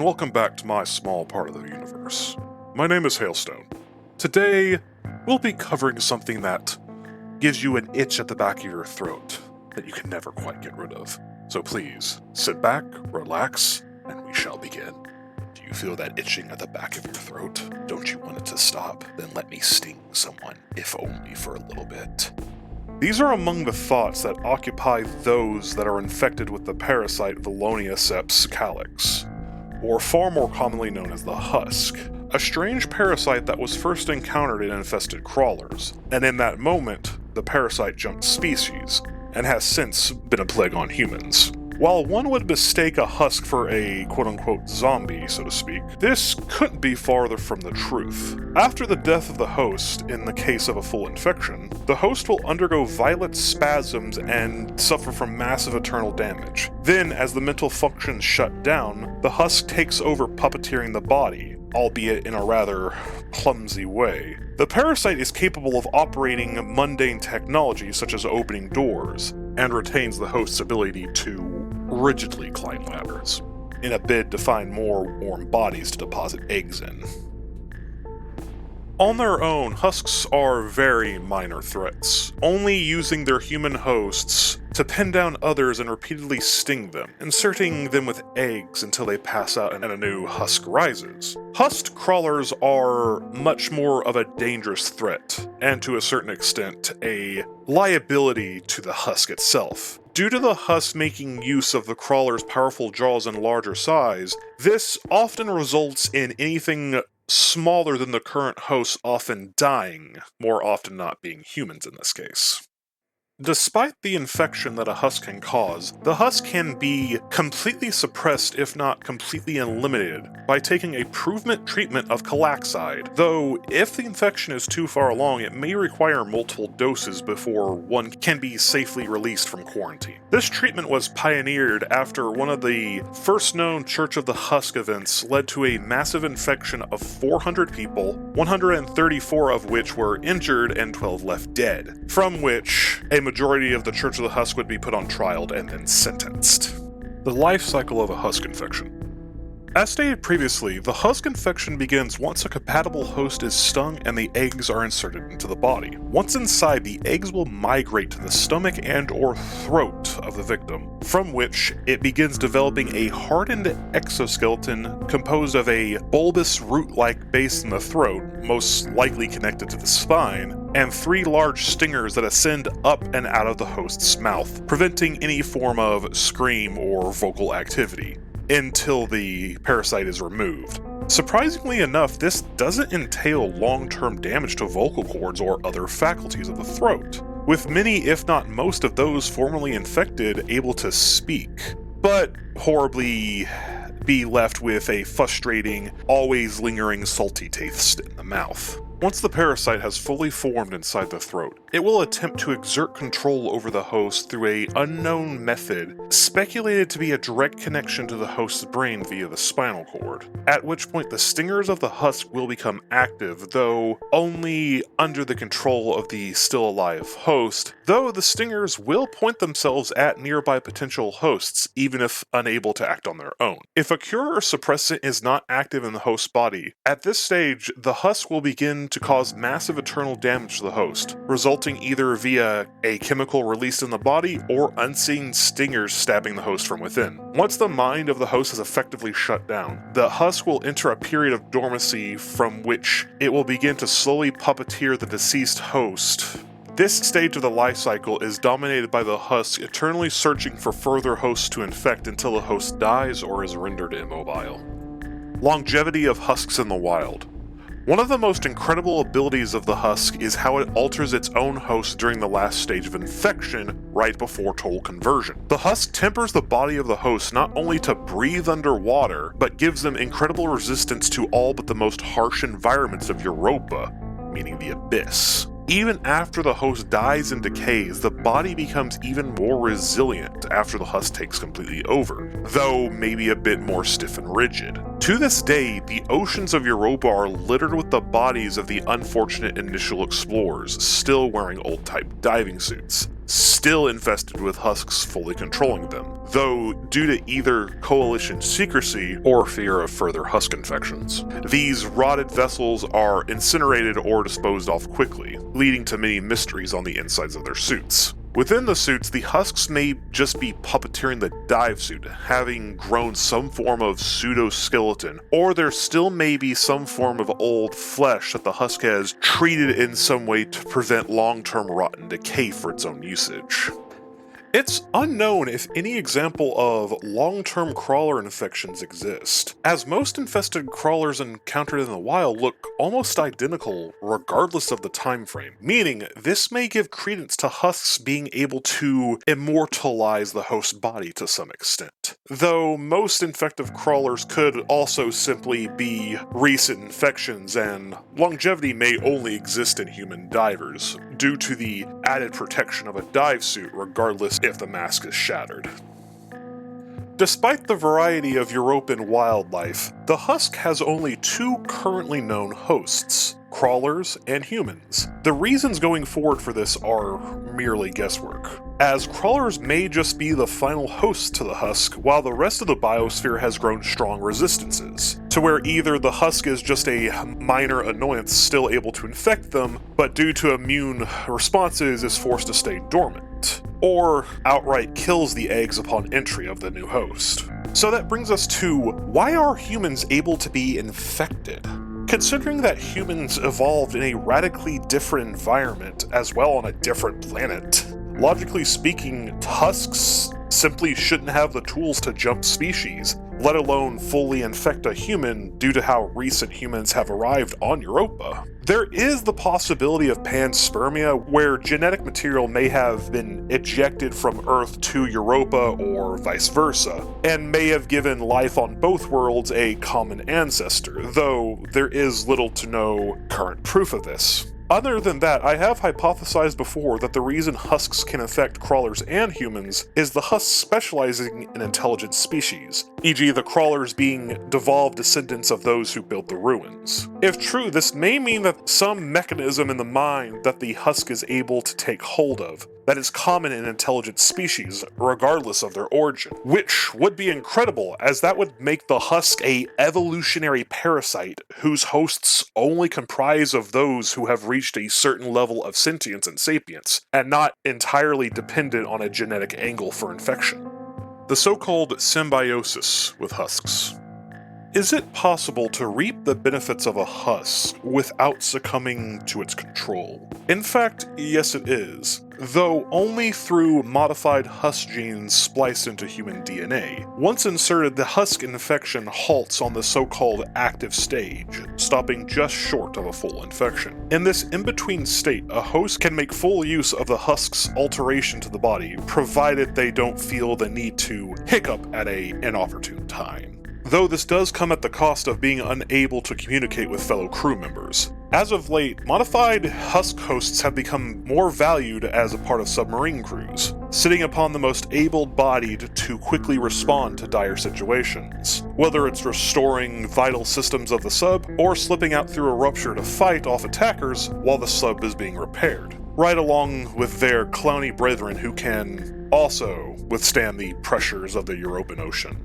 welcome back to my small part of the universe. My name is Hailstone. Today, we'll be covering something that gives you an itch at the back of your throat that you can never quite get rid of. So please, sit back, relax, and we shall begin. Do you feel that itching at the back of your throat? Don't you want it to stop? Then let me sting someone, if only for a little bit. These are among the thoughts that occupy those that are infected with the parasite Veloniaceps calyx, or far more commonly known as the Husk, a strange parasite that was first encountered in infested crawlers, and in that moment, the parasite jumped species, and has since been a plague on humans. While one would mistake a husk for a quote-unquote zombie, so to speak, this couldn't be farther from the truth. After the death of the host, in the case of a full infection, the host will undergo violent spasms and suffer from massive internal damage. Then, as the mental functions shut down, the husk takes over puppeteering the body, albeit in a rather clumsy way. The parasite is capable of operating mundane technology such as opening doors, and retains the host's ability to rigidly climb ladders, in a bid to find more warm bodies to deposit eggs in. On their own, husks are very minor threats, only using their human hosts to pin down others and repeatedly sting them, inserting them with eggs until they pass out and a new husk rises. Husked crawlers are much more of a dangerous threat, and to a certain extent, a liability to the husk itself. Due to the husk making use of the crawler's powerful jaws and larger size, this often results in anything smaller than the current host often dying, more often not being humans in this case. Despite the infection that a husk can cause, the husk can be completely suppressed if not completely eliminated by taking a proven treatment of Calaxide, though if the infection is too far along it may require multiple doses before one can be safely released from quarantine. This treatment was pioneered after one of the first known Church of the Husk events led to a massive infection of 400 people, 134 of which were injured and 12 left dead, from which a majority of the Church of the Husk would be put on trial and then sentenced. The life cycle of a husk infection. As stated previously, the husk infection begins once a compatible host is stung and the eggs are inserted into the body. Once inside, the eggs will migrate to the stomach and or throat of the victim, from which it begins developing a hardened exoskeleton composed of a bulbous root-like base in the throat, most likely connected to the spine, and 3 large stingers that ascend up and out of the host's mouth, preventing any form of scream or vocal activity until the parasite is removed. Surprisingly enough, this doesn't entail long-term damage to vocal cords or other faculties of the throat, with many, if not most of those formerly infected able to speak, but horribly be left with a frustrating, always lingering salty taste in the mouth. Once the parasite has fully formed inside the throat, it will attempt to exert control over the host through an unknown method, speculated to be a direct connection to the host's brain via the spinal cord, at which point the stingers of the husk will become active, though only under the control of the still alive host, though the stingers will point themselves at nearby potential hosts, even if unable to act on their own. If a cure or suppressant is not active in the host's body, at this stage, the husk will begin to cause massive internal damage to the host, resulting either via a chemical released in the body or unseen stingers stabbing the host from within. Once the mind of the host is effectively shut down, the husk will enter a period of dormancy from which it will begin to slowly puppeteer the deceased host. This stage of the life cycle is dominated by the husk eternally searching for further hosts to infect until the host dies or is rendered immobile. Longevity of husks in the wild. One of the most incredible abilities of the husk is how it alters its own host during the last stage of infection, right before total conversion. The husk tempers the body of the host not only to breathe underwater, but gives them incredible resistance to all but the most harsh environments of Europa, meaning the abyss. Even after the host dies and decays, the body becomes even more resilient after the husk takes completely over, though maybe a bit more stiff and rigid. To this day, the oceans of Europa are littered with the bodies of the unfortunate initial explorers, still wearing old-type diving suits, still infested with husks fully controlling them, though due to either coalition secrecy or fear of further husk infections. These rotted vessels are incinerated or disposed of quickly, leading to many mysteries on the insides of their suits. Within the suits, the husks may just be puppeteering the dive suit, having grown some form of pseudo-skeleton, or there still may be some form of old flesh that the husk has treated in some way to prevent long-term rot and decay for its own usage. It's unknown if any example of long-term crawler infections exist, as most infested crawlers encountered in the wild look almost identical regardless of the time frame, meaning this may give credence to husks being able to immortalize the host body to some extent. Though most infective crawlers could also simply be recent infections, and longevity may only exist in human divers, due to the added protection of a dive suit regardless if the mask is shattered. Despite the variety of European wildlife, the husk has only two currently known hosts, crawlers and humans. The reasons going forward for this are merely guesswork, as crawlers may just be the final hosts to the husk, while the rest of the biosphere has grown strong resistances, to where either the husk is just a minor annoyance still able to infect them, but due to immune responses is forced to stay dormant, or outright kills the eggs upon entry of the new host. So that brings us to, why are humans able to be infected? Considering that humans evolved in a radically different environment as well on a different planet, logically speaking, husks simply shouldn't have the tools to jump species, let alone fully infect a human due to how recent humans have arrived on Europa. There is the possibility of panspermia, where genetic material may have been ejected from Earth to Europa or vice versa, and may have given life on both worlds a common ancestor, though there is little to no current proof of this. Other than that, I have hypothesized before that the reason husks can affect crawlers and humans is the husks specializing in intelligent species, e.g. the crawlers being devolved descendants of those who built the ruins. If true, this may mean that some mechanism in the mind that the husk is able to take hold of, that is common in intelligent species, regardless of their origin, which would be incredible, as that would make the husk a evolutionary parasite whose hosts only comprise of those who have reached a certain level of sentience and sapience, and not entirely dependent on a genetic angle for infection. The so-called symbiosis with husks. Is it possible to reap the benefits of a husk without succumbing to its control? In fact, yes it is, though only through modified husk genes spliced into human DNA. Once inserted, the husk infection halts on the so-called active stage, stopping just short of a full infection. In this in-between state, a host can make full use of the husk's alteration to the body, provided they don't feel the need to hiccup at an inopportune time. Though this does come at the cost of being unable to communicate with fellow crew members. As of late, modified husk hosts have become more valued as a part of submarine crews, sitting upon the most able-bodied to quickly respond to dire situations, whether it's restoring vital systems of the sub, or slipping out through a rupture to fight off attackers while the sub is being repaired, right along with their clowny brethren who can also withstand the pressures of the European Ocean.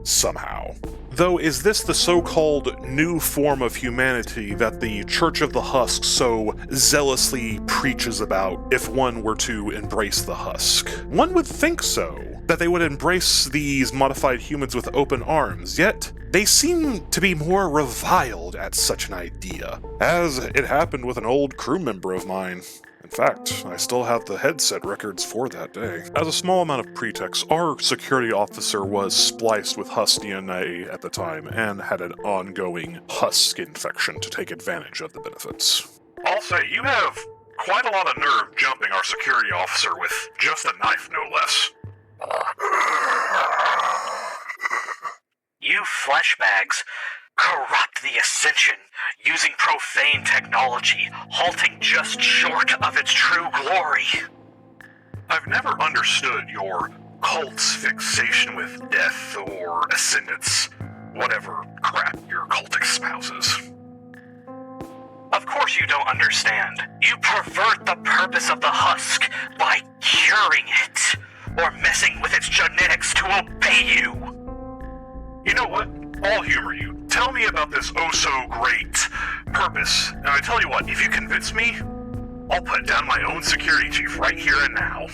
Somehow. Though, is this the so-called new form of humanity that the Church of the Husk so zealously preaches about if one were to embrace the husk? One would think so, that they would embrace these modified humans with open arms, yet they seem to be more reviled at such an idea, as it happened with an old crew member of mine. In fact, I still have the headset records for that day. As a small amount of pretext, our security officer was spliced with Husk DNA at the time and had an ongoing Husk infection to take advantage of the benefits. I'll say, you have quite a lot of nerve jumping our security officer with just a knife, no less. You fleshbags corrupt the Ascension using profane technology, halting just short of its true glory. I've never understood your cult's fixation with death or ascendance, whatever crap your cultic spouses. Of course you don't understand. You pervert the purpose of the husk by curing it, or messing with its genetics to obey you. You know what? I'll humor you. Tell me about this oh-so-great purpose. And I tell you what, if you convince me, I'll put down my own security chief right here and now.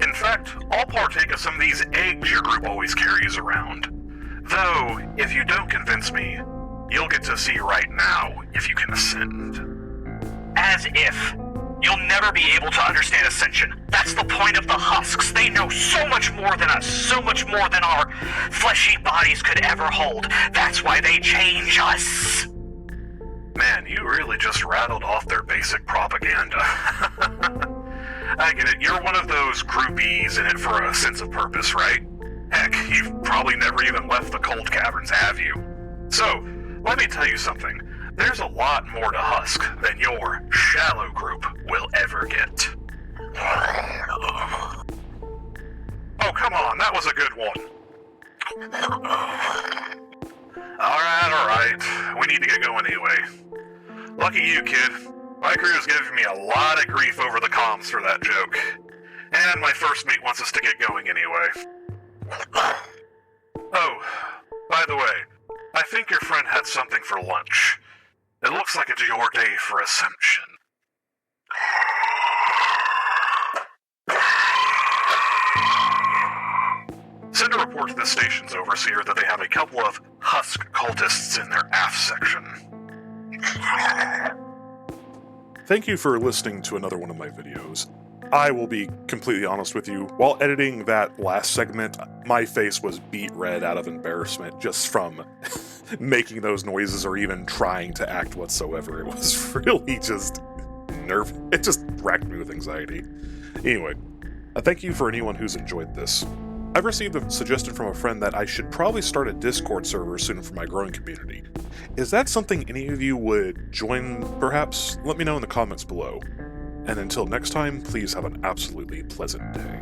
In fact, I'll partake of some of these eggs your group always carries around. Though, if you don't convince me, you'll get to see right now if you can ascend. As if. You'll never be able to understand Ascension. That's the point of the husks. They know so much more than us, so much more than our fleshy bodies could ever hold. That's why they change us. Man, you really just rattled off their basic propaganda. I get it, you're one of those groupies in it for a sense of purpose, right? Heck, you've probably never even left the cold caverns, have you? So, let me tell you something. There's a lot more to Husk than your shallow group will ever get. Oh, come on, that was a good one. Alright, we need to get going anyway. Lucky you, kid. My crew's giving me a lot of grief over the comms for that joke. And my first mate wants us to get going anyway. Oh, by the way, I think your friend had something for lunch. It looks like it's your day for Ascension. Send a report to the station's overseer that they have a couple of Husk cultists in their aft section. Thank you for listening to another one of my videos. I will be completely honest with you, while editing that last segment, my face was beet red out of embarrassment just from making those noises or even trying to act whatsoever. It was really just it just racked me with anxiety. Anyway, thank you for anyone who's enjoyed this. I've received a suggestion from a friend that I should probably start a Discord server soon for my growing community. Is that something any of you would join, perhaps? Let me know in the comments below. And until next time, please have an absolutely pleasant day.